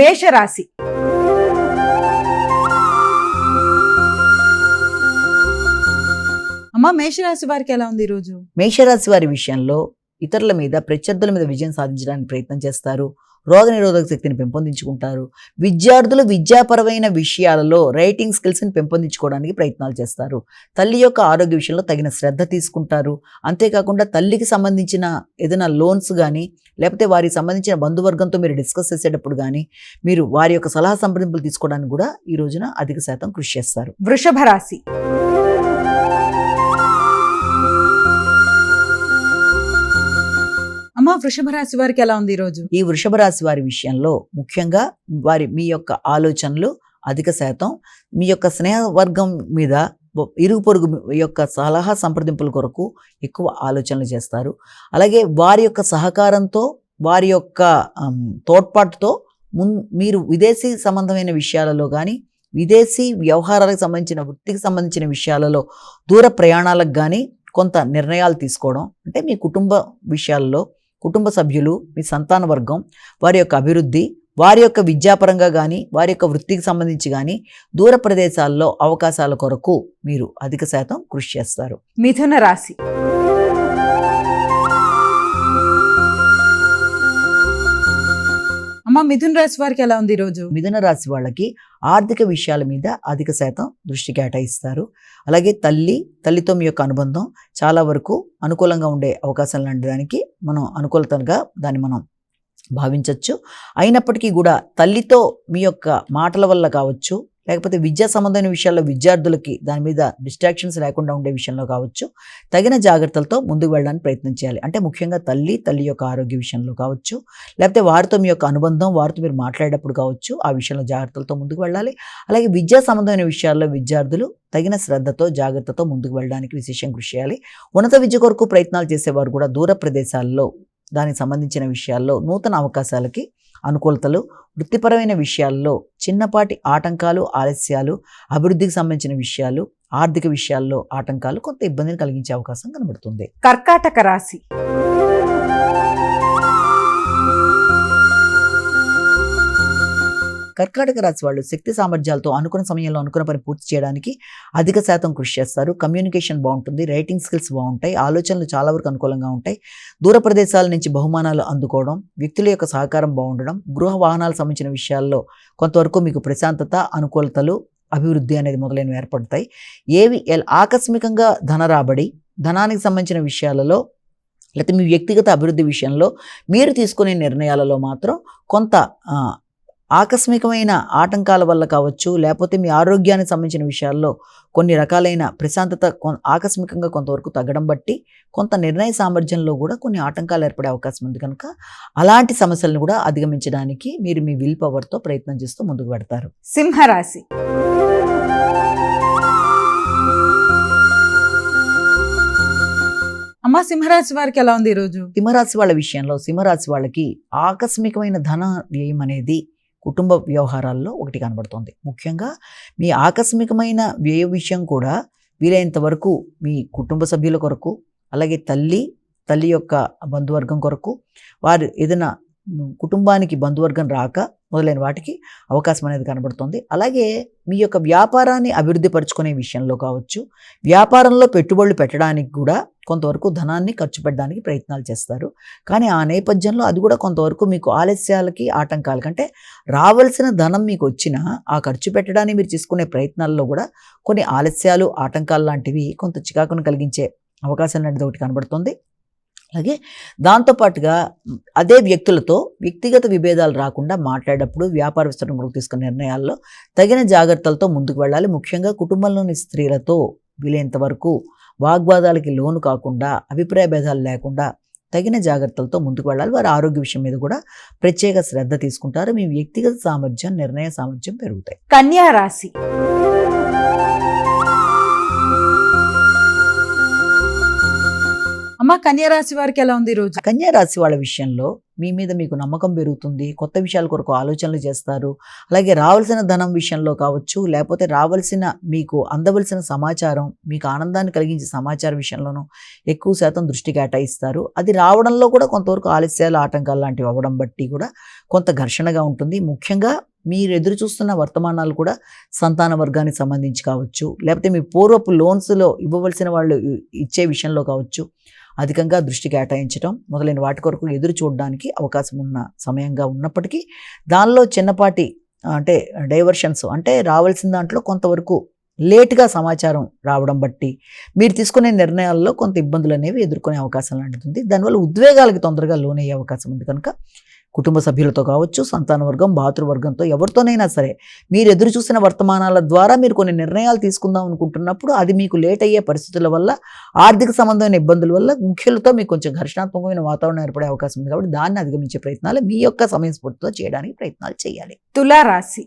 మేషరాశి. అమ్మా, మేషరాశి వారికి ఎలా ఉంది ఈరోజు? మేషరాశి వారి విషయంలో ఇతరుల మీద, ప్రత్యర్థుల మీద విజయం సాధించడానికి ప్రయత్నం చేస్తారు. రోగనిరోధక శక్తిని పెంపొందించుకుంటారు. విద్యార్థులు విద్యాపరమైన విషయాలలో రైటింగ్ స్కిల్స్ని పెంపొందించుకోవడానికి ప్రయత్నాలు చేస్తారు. తల్లి యొక్క ఆరోగ్య విషయంలో తగిన శ్రద్ధ తీసుకుంటారు. అంతేకాకుండా తల్లికి సంబంధించిన ఏదైనా లోన్స్ కానీ, లేకపోతే వారికి సంబంధించిన బంధువర్గంతో మీరు డిస్కస్ చేసేటప్పుడు కానీ మీరు వారి యొక్క సలహా సంప్రదింపులు తీసుకోవడానికి కూడా ఈ రోజున అధిక శాతం కృషి చేస్తారు. వృషభ రాశి. అమ్మా, వృషభ రాశి వారికి ఎలా ఉంది ఈరోజు? ఈ వృషభ రాశి వారి విషయంలో ముఖ్యంగా మీ యొక్క ఆలోచనలు అధిక శాతం మీ యొక్క స్నేహవర్గం మీద, ఇరుగు పొరుగు యొక్క సలహా సంప్రదింపుల కొరకు ఎక్కువ ఆలోచనలు చేస్తారు. అలాగే వారి యొక్క సహకారంతో, వారి యొక్క తోడ్పాటుతో మీరు విదేశీ సంబంధమైన విషయాలలో కానీ, విదేశీ వ్యవహారాలకు సంబంధించిన, వృత్తికి సంబంధించిన విషయాలలో, దూర ప్రయాణాలకు కానీ కొంత నిర్ణయాలు తీసుకోవడం, అంటే మీ కుటుంబ విషయాల్లో కుటుంబ సభ్యులు, మీ సంతాన వర్గం, వారి యొక్క అభివృద్ధి, వారి యొక్క విద్యాపరంగా కానీ, వారి యొక్క వృత్తికి సంబంధించి కానీ దూర ప్రదేశాల్లో అవకాశాల కొరకు మీరు అధిక శాతం కృషి చేస్తారు. మిథున రాశి. అమ్మా, మిథున రాశి వారికి ఎలా ఉంది ఈరోజు? మిథున రాశి వాళ్ళకి ఆర్థిక విషయాల మీద అధిక శాతం దృష్టి కేటాయిస్తారు. అలాగే తల్లితో మీ యొక్క అనుబంధం చాలా వరకు అనుకూలంగా ఉండే అవకాశాలు లాంటి దానికి మనం అనుకూలతగా దాన్ని మనం భావించవచ్చు. అయినప్పటికీ కూడా తల్లితో మీ యొక్క మాటల వల్ల కావచ్చు, లేకపోతే విద్యా సంబంధమైన విషయాల్లో విద్యార్థులకి దాని మీద డిస్ట్రాక్షన్స్ లేకుండా ఉండే విషయంలో కావచ్చు, తగిన జాగ్రత్తలతో ముందుకు వెళ్ళడానికి ప్రయత్నం చేయాలి. అంటే ముఖ్యంగా తల్లి యొక్క ఆరోగ్య విషయంలో కావచ్చు, లేకపోతే వారితో మీ యొక్క అనుబంధం, వారితో మీరు మాట్లాడేటప్పుడు కావచ్చు, ఆ విషయంలో జాగ్రత్తలతో ముందుకు వెళ్ళాలి. అలాగే విద్యా సంబంధమైన విషయాల్లో విద్యార్థులు తగిన శ్రద్ధతో, జాగ్రత్తతో ముందుకు వెళ్ళడానికి విశేషం కృషి చేయాలి. ఉన్నత విద్య కొరకు ప్రయత్నాలు చేసేవారు కూడా దూర ప్రదేశాల్లో దానికి సంబంధించిన విషయాల్లో నూతన అవకాశాలకి అనుకూలతలు, వృత్తిపరమైన విషయాల్లో చిన్నపాటి ఆటంకాలు, ఆలస్యాలు, అభివృద్ధికి సంబంధించిన విషయాలు, ఆర్థిక విషయాల్లో ఆటంకాలు కొంత ఇబ్బందిని కలిగించే అవకాశం కనబడుతుంది. కర్కాటక రాశి. కర్కాటక రాశి వాళ్ళు శక్తి సామర్థ్యాలతో అనుకున్న సమయంలో అనుకున్న పని పూర్తి చేయడానికి అధిక శాతం కృషి చేస్తారు. కమ్యూనికేషన్ బాగుంటుంది, రైటింగ్ స్కిల్స్ బాగుంటాయి, ఆలోచనలు చాలా వరకు అనుకూలంగా ఉంటాయి. దూర ప్రదేశాల నుంచి బహుమానాలు అందుకోవడం, వ్యక్తుల యొక్క సహకారం బాగుండడం, గృహ వాహనాలకు సంబంధించిన విషయాల్లో కొంతవరకు మీకు ప్రశాంతత, అనుకూలతలు, అభివృద్ధి అనేది మొదలైనవి ఏర్పడతాయి. ఆకస్మికంగా ధన రాబడి, ధనానికి సంబంధించిన విషయాలలో, లేకపోతే మీ వ్యక్తిగత అభివృద్ధి విషయంలో మీరు తీసుకునే నిర్ణయాలలో మాత్రం కొంత ఆకస్మికమైన ఆటంకాల వల్ల కావచ్చు, లేకపోతే మీ ఆరోగ్యానికి సంబంధించిన విషయాల్లో కొన్ని రకాలైన ప్రశాంతత ఆకస్మికంగా కొంతవరకు తగ్గడం బట్టి కొంత నిర్ణయ సామర్థ్యంలో కూడా కొన్ని ఆటంకాలు ఏర్పడే అవకాశం ఉంది. కనుక అలాంటి సమస్యలను కూడా అధిగమించడానికి మీరు మీ విల్ పవర్తో ప్రయత్నం చేస్తూ ముందుకు పెడతారు. సింహరాశి. అమ్మా, సింహరాశి వారికి ఎలా ఉంది ఈరోజు? సింహరాశి వాళ్ళ విషయంలో సింహరాశి వాళ్ళకి ఆకస్మికమైన ధన వ్యయం అనేది కుటుంబ వ్యవహారాల్లో ఒకటి కనబడుతుంది. ముఖ్యంగా మీ ఆకస్మికమైన వ్యయ విషయం కూడా వీలైనంత వరకు మీ కుటుంబ సభ్యుల కొరకు, అలాగే తల్లి యొక్క బంధువర్గం కొరకు, వారు ఏదైనా కుటుంబానికి బంధువర్గం రాక మొదలైన వాటికి అవకాశం అనేది కనబడుతుంది. అలాగే మీ యొక్క వ్యాపారాన్ని అభివృద్ధి పరుచుకునే విషయంలో కావచ్చు, వ్యాపారంలో పెట్టుబడులు పెట్టడానికి కూడా కొంతవరకు ధనాన్ని ఖర్చు పెట్టడానికి ప్రయత్నాలు చేస్తారు. కానీ ఆ నేపథ్యంలో అది కూడా కొంతవరకు మీకు ఆలస్యాలకి, ఆటంకాలకి, అంటే రావాల్సిన ధనం మీకు వచ్చినా ఆ ఖర్చు పెట్టడానికి మీరు చేసుకునే ప్రయత్నాల్లో కూడా కొన్ని ఆలస్యాలు, ఆటంకాలు లాంటివి కొంత చికాకును కలిగించే అవకాశం అనేది ఒకటి కనబడుతుంది. అలాగే దాంతోపాటుగా అదే వ్యక్తులతో వ్యక్తిగత విభేదాలు రాకుండా మాట్లాడేటప్పుడు, వ్యాపార విస్తరణ కొరకు తీసుకునే నిర్ణయాల్లో తగిన జాగ్రత్తలతో ముందుకు వెళ్ళాలి. ముఖ్యంగా కుటుంబంలోని స్త్రీలతో వీలైనంత వరకు వాగ్వాదాలకి లోను కాకుండా, అభిప్రాయ భేదాలు లేకుండా తగిన జాగ్రత్తలతో ముందుకు వెళ్ళాలి. వారి ఆరోగ్య విషయం మీద కూడా ప్రత్యేక శ్రద్ధ తీసుకుంటారు. మీ వ్యక్తిగత సామర్థ్యం, నిర్ణయ సామర్థ్యం పెరుగుతాయి. కన్యా రాశి. అమ్మ, అమ్మ కన్యా రాశి వారికి ఎలా ఉంది ఈ రోజు? కన్యా రాశి వాళ్ళ విషయంలో మీ మీద మీకు నమ్మకం పెరుగుతుంది, కొత్త విషయాల కొరకు ఆలోచనలు చేస్తారు. అలాగే రావాల్సిన ధనం విషయంలో కావచ్చు, లేకపోతే రావాల్సిన మీకు అందవలసిన సమాచారం, మీకు ఆనందాన్ని కలిగించే సమాచారం విషయంలోనూ ఎక్కువ శాతం దృష్టి కేటాయిస్తారు. అది రావడంలో కూడా కొంతవరకు ఆలస్యాలు, ఆటంకాలు లాంటివి అవ్వడం బట్టి కూడా కొంత ఘర్షణగా ఉంటుంది. ముఖ్యంగా మీరు ఎదురు చూస్తున్న వర్తమానాలు కూడా సంతాన వర్గానికి సంబంధించి కావచ్చు, లేకపోతే మీ పూర్వపు లోన్స్లో ఇవ్వవలసిన వాళ్ళు ఇచ్చే విషయంలో కావచ్చు, అధికంగా దృష్టి కేటాయించడం మొదలైన వాటి కొరకు ఎదురు చూడడానికి అవకాశం ఉన్న సమయంగా ఉన్నప్పటికీ దానిలో చిన్నపాటి అంటే డైవర్షన్స్, అంటే రావాల్సిన దాంట్లో కొంతవరకు లేట్గా సమాచారం రావడం బట్టి మీరు తీసుకునే నిర్ణయాల్లో కొంత ఇబ్బందులు అనేవి ఎదుర్కొనే అవకాశం లాంటిది ఉంది. దానివల్ల ఉద్వేగాలకి తొందరగా లోనయ్యే అవకాశం ఉంది. కనుక కుటుంబ సభ్యులతో కావచ్చు, సంతాన వర్గం, భాతృవర్గంతో ఎవరితోనైనా సరే మీరు ఎదురు చూసిన వర్తమానాల ద్వారా మీరు కొన్ని నిర్ణయాలు తీసుకుందాం అనుకుంటున్నప్పుడు అది మీకు లేట్ అయ్యే పరిస్థితుల వల్ల, ఆర్థిక సంబంధమైన ఇబ్బందుల వల్ల ముఖ్యులతో మీకు కొంచెం ఘర్షణాత్మకమైన వాతావరణం ఏర్పడే అవకాశం ఉంది. కాబట్టి దాన్ని అధిగమించే ప్రయత్నాలు మీ యొక్క సమయస్ఫూర్తితో చేయడానికి ప్రయత్నాలు చేయాలి. తులా రాశి.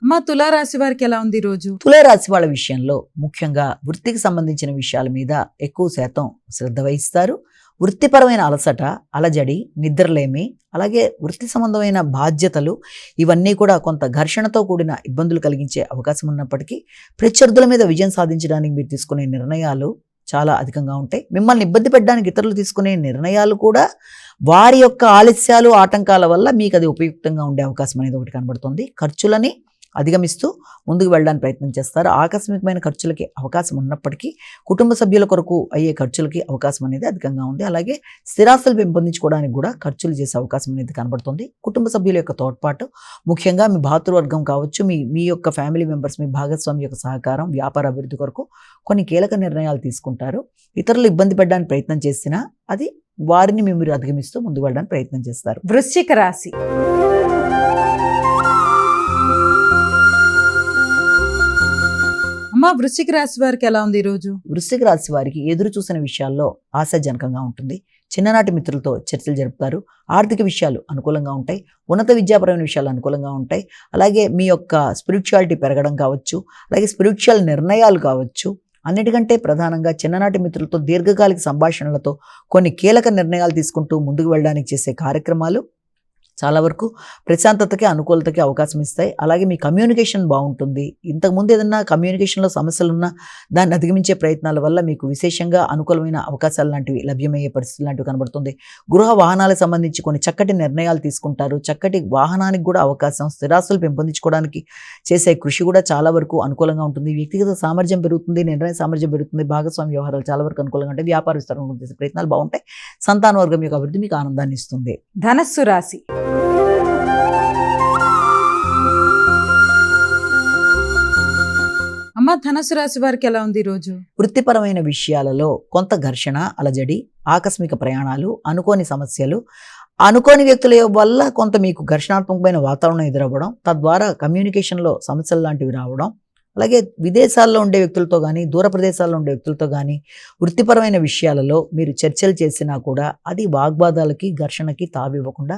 అమ్మ తులారాశి వారికి ఎలా ఉంది ఈ రోజు? తులారాశి వాళ్ళ విషయంలో ముఖ్యంగా వృత్తికి సంబంధించిన విషయాల మీద ఎక్కువ శాతం శ్రద్ధ వహిస్తారు. వృత్తిపరమైన అలసట, అలజడి, నిద్రలేమి, అలాగే వృత్తి సంబంధమైన బాధ్యతలు ఇవన్నీ కూడా కొంత ఘర్షణతో కూడిన ఇబ్బందులు కలిగించే అవకాశం ఉన్నప్పటికీ ప్రత్యర్థుల మీద విజయం సాధించడానికి మీరు తీసుకునే నిర్ణయాలు చాలా అధికంగా ఉంటాయి. మిమ్మల్ని ఇబ్బంది పెట్టడానికి ఇతరులు తీసుకునే నిర్ణయాలు కూడా వారి యొక్క ఆలస్యాలు, ఆటంకాల వల్ల మీకు అది ఉపయుక్తంగా ఉండే అవకాశం అనేది ఒకటి కనబడుతుంది. ఖర్చులని అధిగమిస్తూ ముందుకు వెళ్ళడానికి ప్రయత్నం చేస్తారు. ఆకస్మికమైన ఖర్చులకి అవకాశం ఉన్నప్పటికీ కుటుంబ సభ్యుల కొరకు అయ్యే ఖర్చులకి అవకాశం అనేది అధికంగా ఉంది. అలాగే స్థిరాస్తులు పెంపొందించుకోవడానికి కూడా ఖర్చులు చేసే అవకాశం అనేది కనబడుతుంది. కుటుంబ సభ్యుల యొక్క తోడ్పాటు, ముఖ్యంగా మీ భాతృవర్గం కావచ్చు, మీ యొక్క ఫ్యామిలీ మెంబర్స్, మీ భాగస్వామి యొక్క సహకారం, వ్యాపార అభివృద్ధి కొరకు కొన్ని కీలక నిర్ణయాలు తీసుకుంటారు. ఇతరులు ఇబ్బంది పెట్టడానికి ప్రయత్నం చేసినా అది వారిని మీరు అధిగమిస్తూ ముందుకు వెళ్ళడానికి ప్రయత్నం చేస్తారు. వృశ్చిక రాశి. అమ్మ వృశ్చిక రాశి వారికి ఎలా ఉంది ఈ రోజు? వృశ్చిక రాశి వారికి ఎదురు చూసిన విషయాల్లో ఆశాజనకంగా ఉంటుంది. చిన్ననాటి మిత్రులతో చర్చలు జరుపుతారు. ఆర్థిక విషయాలు అనుకూలంగా ఉంటాయి. ఉన్నత విద్యాపరమైన విషయాలు అనుకూలంగా ఉంటాయి. అలాగే మీ యొక్క స్పిరిచువాలిటీ పెరగడం కావచ్చు, అలాగే స్పిరిచువల్ నిర్ణయాలు కావచ్చు, అన్నిటికంటే ప్రధానంగా చిన్ననాటి మిత్రులతో దీర్ఘకాలిక సంభాషణలతో కొన్ని కీలక నిర్ణయాలు తీసుకుంటూ ముందుకు వెళ్ళడానికి చేసే కార్యక్రమాలు చాలా వరకు ప్రశాంతతకి, అనుకూలతకి అవకాశం ఇస్తాయి. అలాగే మీ కమ్యూనికేషన్ బాగుంటుంది. ఇంతకుముందు ఏదన్నా కమ్యూనికేషన్లో సమస్యలు ఉన్నా దాన్ని అధిగమించే ప్రయత్నాల వల్ల మీకు విశేషంగా అనుకూలమైన అవకాశాలు లాంటివి లభ్యమయ్యే పరిస్థితులు లాంటివి కనబడుతుంది. గృహ వాహనాలకు సంబంధించి కొన్ని చక్కటి నిర్ణయాలు తీసుకుంటారు. చక్కటి వాహనానికి కూడా అవకాశం, స్థిరాస్తులు పెంపొందించుకోవడానికి చేసే కృషి కూడా చాలా వరకు అనుకూలంగా ఉంటుంది. వ్యక్తిగత సామర్థ్యం పెరుగుతుంది, నిర్ణయ సామర్థ్యం పెరుగుతుంది. భాగస్వామి వ్యవహారాలు చాలా వరకు అనుకూలంగా ఉంటాయి. వ్యాపార విస్తరణ చేసే ప్రయత్నాలు బాగుంటాయి. సంతాన వర్గం యొక్క అభివృద్ధి మీకు ఆనందాన్ని ఇస్తుంది. ధనస్సు రాశి. అమ్మ ధనస్సు రాశి వారికి ఎలా ఉంది ఈ రోజు? వృత్తిపరమైన విషయాలలో కొంత ఘర్షణ, అలజడి, ఆకస్మిక ప్రయాణాలు, అనుకోని సమస్యలు, అనుకోని వ్యక్తుల వల్ల కొంత మీకు ఘర్షణాత్మకమైన వాతావరణం ఎదురవ్వడం, తద్వారా కమ్యూనికేషన్లో సమస్యలు లాంటివి రావడం, అలాగే విదేశాల్లో ఉండే వ్యక్తులతో కానీ, దూర ప్రదేశాల్లో ఉండే వ్యక్తులతో కానీ వృత్తిపరమైన విషయాలలో మీరు చర్చలు చేసినా కూడా అది వాగ్వాదాలకి, ఘర్షణకి తావివ్వకుండా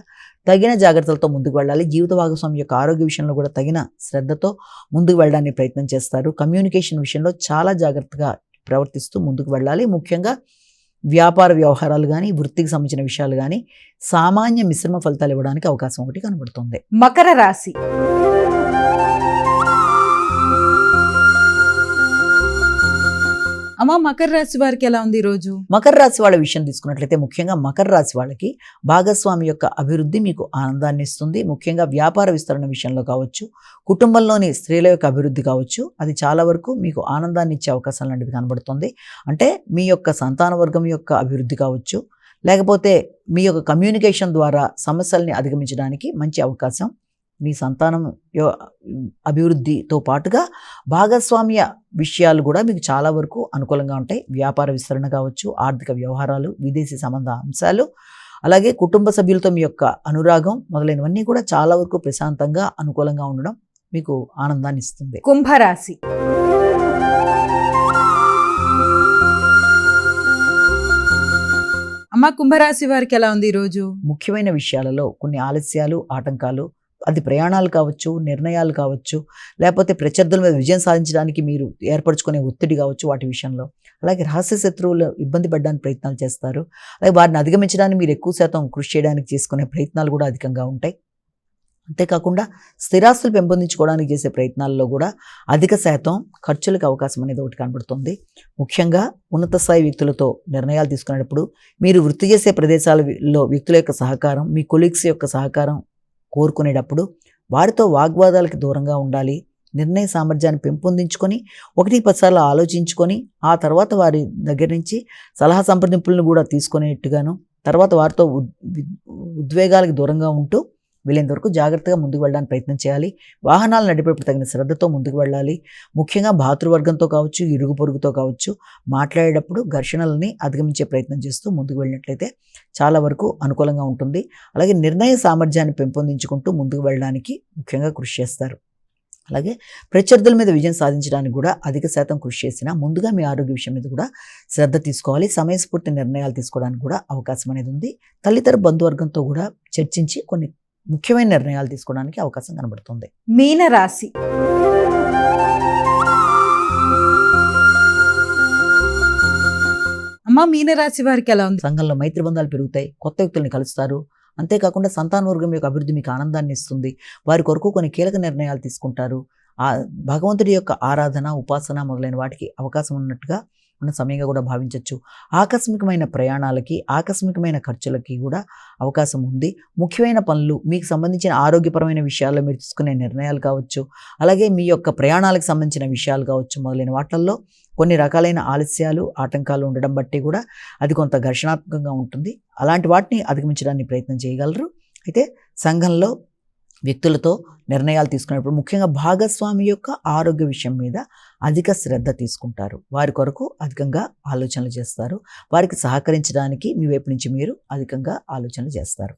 తగిన జాగ్రత్తలతో ముందుకు వెళ్ళాలి. జీవిత భాగస్వామి యొక్క ఆరోగ్య విషయంలో కూడా తగిన శ్రద్ధతో ముందుకు వెళ్ళడానికి ప్రయత్నం చేస్తారు. కమ్యూనికేషన్ విషయంలో చాలా జాగ్రత్తగా ప్రవర్తిస్తూ ముందుకు వెళ్ళాలి. ముఖ్యంగా వ్యాపార వ్యవహారాలు కానీ, వృత్తికి సంబంధించిన విషయాలు కానీ సామాన్య మిశ్రమ ఫలితాలు ఇవ్వడానికి అవకాశం ఒకటి కనబడుతుంది. మకర రాశి. అమ్మ మకర రాశి వారికి ఎలా ఉంది ఈ రోజు? మకర రాశి వాళ్ళ విషయం తీసుకున్నట్లయితే ముఖ్యంగా మకర రాశి వాళ్ళకి భాగస్వామి యొక్క అభివృద్ధి మీకు ఆనందాన్ని ఇస్తుంది. ముఖ్యంగా వ్యాపార విస్తరణ విషయంలో కావచ్చు, కుటుంబంలోని స్త్రీల యొక్క అభివృద్ధి కావచ్చు, అది చాలా వరకు మీకు ఆనందాన్ని ఇచ్చే అవకాశం లాంటిది కనబడుతుంది. అంటే మీ యొక్క సంతాన వర్గం యొక్క అభివృద్ధి కావచ్చు, లేకపోతే మీ యొక్క కమ్యూనికేషన్ ద్వారా సమస్యల్ని అధిగమించడానికి మంచి అవకాశం. మీ సంతానం అభివృద్ధితో పాటుగా భాగస్వామ్య విషయాలు కూడా మీకు చాలా వరకు అనుకూలంగా ఉంటాయి. వ్యాపార విస్తరణ కావచ్చు, ఆర్థిక వ్యవహారాలు, విదేశీ సంబంధ అంశాలు, అలాగే కుటుంబ సభ్యులతో మీ యొక్క అనురాగం మొదలైనవన్నీ కూడా చాలా వరకు ప్రశాంతంగా, అనుకూలంగా ఉండడం మీకు ఆనందాన్ని ఇస్తుంది. కుంభరాశి. అమ్మ కుంభరాశి వారికి ఎలా ఉంది ఈ రోజు? ముఖ్యమైన విషయాలలో కొన్ని ఆలస్యాలు, ఆటంకాలు, అది ప్రయాణాలు కావచ్చు, నిర్ణయాలు కావచ్చు, లేకపోతే ప్రత్యర్థుల మీద విజయం సాధించడానికి మీరు ఏర్పరచుకునే ఒత్తిడి కావచ్చు వాటి విషయంలో. అలాగే రహస్య శత్రువులు ఇబ్బంది పడడానికి ప్రయత్నాలు చేస్తారు. అలాగే వారిని అధిగమించడానికి మీరు ఎక్కువ శాతం కృషి చేయడానికి చేసుకునే ప్రయత్నాలు కూడా అధికంగా ఉంటాయి. అంతేకాకుండా స్థిరాస్తులు పెంపొందించుకోవడానికి చేసే ప్రయత్నాల్లో కూడా అధిక శాతం ఖర్చులకు అవకాశం అనేది ఒకటి కనబడుతుంది. ముఖ్యంగా ఉన్నత స్థాయి వ్యక్తులతో నిర్ణయాలు తీసుకునేటప్పుడు మీరు వృత్తి చేసే ప్రదేశాలలో వ్యక్తుల యొక్క సహకారం, మీ కొలీగ్స్ యొక్క సహకారం కోరుకునేటప్పుడు వారితో వాగ్వాదాలకు దూరంగా ఉండాలి. నిర్ణయ సామర్థ్యాన్ని పెంపొందించుకొని 1-10 సార్లు ఆలోచించుకొని ఆ తర్వాత వారి దగ్గర నుంచి సలహా సంప్రదింపులను కూడా తీసుకునేట్టుగాను, తర్వాత వారితో ఉద్వేగాలకు దూరంగా ఉంటూ వీలైనంత వరకు జాగ్రత్తగా ముందుకు వెళ్ళడానికి ప్రయత్నం చేయాలి. వాహనాలు నడిపేటప్పుడు తగిన శ్రద్ధతో ముందుకు వెళ్ళాలి. ముఖ్యంగా భాతృవర్గంతో కావచ్చు, ఇరుగు పొరుగుతో కావచ్చు, మాట్లాడేటప్పుడు ఘర్షణలని అధిగమించే ప్రయత్నం చేస్తూ ముందుకు వెళ్ళినట్లయితే చాలా వరకు అనుకూలంగా ఉంటుంది. అలాగే నిర్ణయ సామర్థ్యాన్ని పెంపొందించుకుంటూ ముందుకు వెళ్ళడానికి ముఖ్యంగా కృషి చేస్తారు. అలాగే ప్రత్యర్థుల మీద విజయం సాధించడానికి కూడా అధిక శాతం కృషి చేసినా ముందుగా మీ ఆరోగ్య విషయం మీద కూడా శ్రద్ధ తీసుకోవాలి. సమయస్ఫూర్తి నిర్ణయాలు తీసుకోవడానికి కూడా అవకాశం అనేది ఉంది. తల్లిదండ్రుల బంధువర్గంతో కూడా చర్చించి కొన్ని ముఖ్యమైన నిర్ణయాలు తీసుకోవడానికి అవకాశం కనబడుతుంది. మీనరాశి. అమ్మ, మీనరాశి వారికి ఎలా ఉంది? సంఘంలో మైత్రి బంధాలు పెరుగుతాయి, కొత్త వ్యక్తుల్ని కలుస్తారు. అంతేకాకుండా సంతాన వర్గం యొక్క అభివృద్ధి మీకు ఆనందాన్ని ఇస్తుంది. వారి కొరకు కొన్ని కీలక నిర్ణయాలు తీసుకుంటారు. ఆ భగవంతుడి యొక్క ఆరాధన, ఉపాసన మొదలైన వాటికి అవకాశం ఉన్నట్టుగా ఉన్న సమయంగా కూడా భావించవచ్చు. ఆకస్మికమైన ప్రయాణాలకి, ఆకస్మికమైన ఖర్చులకి కూడా అవకాశం ఉంది. ముఖ్యమైన పనులు, మీకు సంబంధించిన ఆరోగ్యపరమైన విషయాల్లో మీరు తీసుకునే నిర్ణయాలు కావచ్చు, అలాగే మీ యొక్క ప్రయాణాలకు సంబంధించిన విషయాలు కావచ్చు, మొదలైన వాటిల్లో కొన్ని రకాలైన ఆలస్యాలు, ఆటంకాలు ఉండడం బట్టి కూడా అది కొంత ఘర్షణాత్మకంగా ఉంటుంది. అలాంటి వాటిని అధిగమించడానికి ప్రయత్నం చేయగలరు. అయితే సంఘంలో వ్యక్తులతో నిర్ణయాలు తీసుకునేటప్పుడు ముఖ్యంగా భాగస్వామి యొక్క ఆరోగ్య విషయం మీద అధిక శ్రద్ధ తీసుకుంటారు. వారి కొరకు అధికంగా ఆలోచనలు చేస్తారు. వారికి సహకరించడానికి మీ వైపు నుంచి మీరు అధికంగా ఆలోచనలు చేస్తారు.